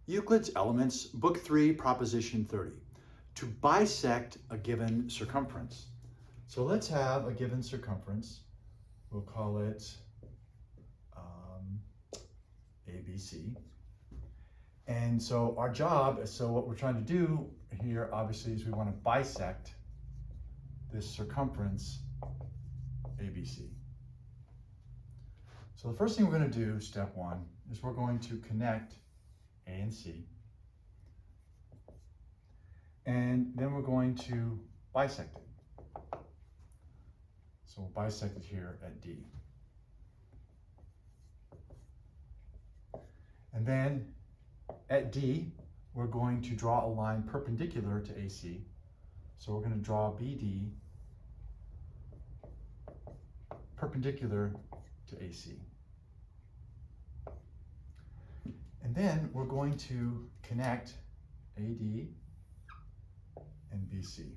Euclid's Elements, Book 3, Proposition 30. To bisect a given circumference. So let's have a given circumference. We'll call it ABC. And so our job, what we're trying to do here, obviously, is we want to bisect this circumference ABC. So the first thing we're going to do, step one, is we're going to connect A and C. And then we're going to bisect it. So we'll bisect it here at D. And then at D, we're going to draw a line perpendicular to AC. So we're going to draw BD perpendicular to AC. And then we're going to connect AD and BC.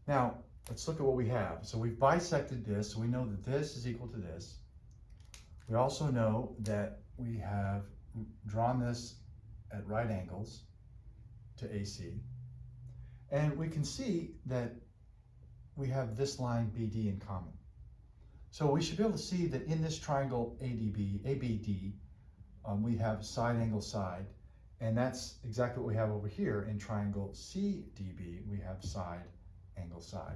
Now, let's look at what we have. So we've bisected this, so we know that this is equal to this. We also know that we have drawn this at right angles to AC. And we can see that we have this line BD in common. So we should be able to see that in this triangle ABD, we have side angle side, and that's exactly what we have over here in triangle CDB. We have side angle side.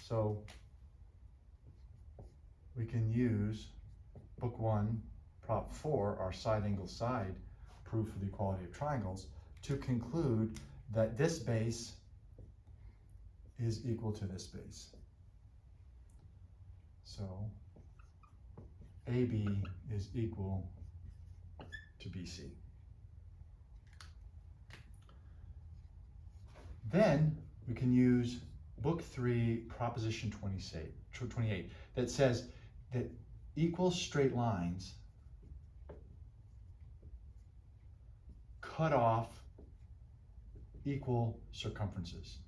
So we can use Book 1, Prop 4, our side angle side proof for the equality of triangles, to conclude that this base is equal to this base. So AB is equal to BC. Then we can use Book 3, Proposition 28, that says that equal straight lines cut off equal circumferences.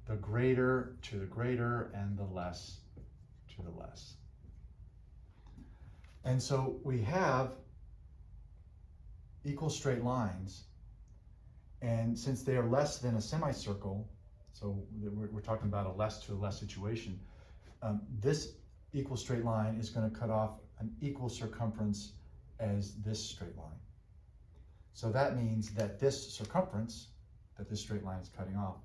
The greater to the greater and the less to the less. And so we have equal straight lines, and since they are less than a semicircle, so we're talking about a less to a less situation, this equal straight line is going to cut off an equal circumference as this straight line. So that means that this circumference that this straight line is cutting off,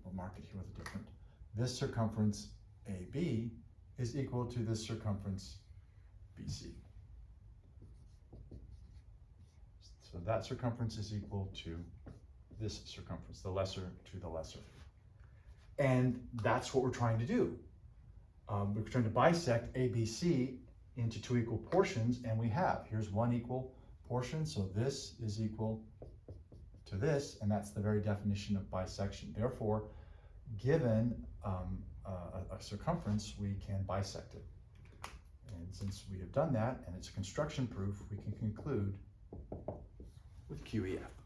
we'll mark it here with a different, this circumference AB is equal to this circumference BC. So that circumference is equal to this circumference, the lesser to the lesser. And that's what we're trying to do. We're trying to bisect ABC into two equal portions, and we have. Here's one equal portion, so this is equal to this, and that's the very definition of bisection. Therefore, given a circumference, we can bisect it. And since we have done that, and it's a construction proof, we can conclude with QEF.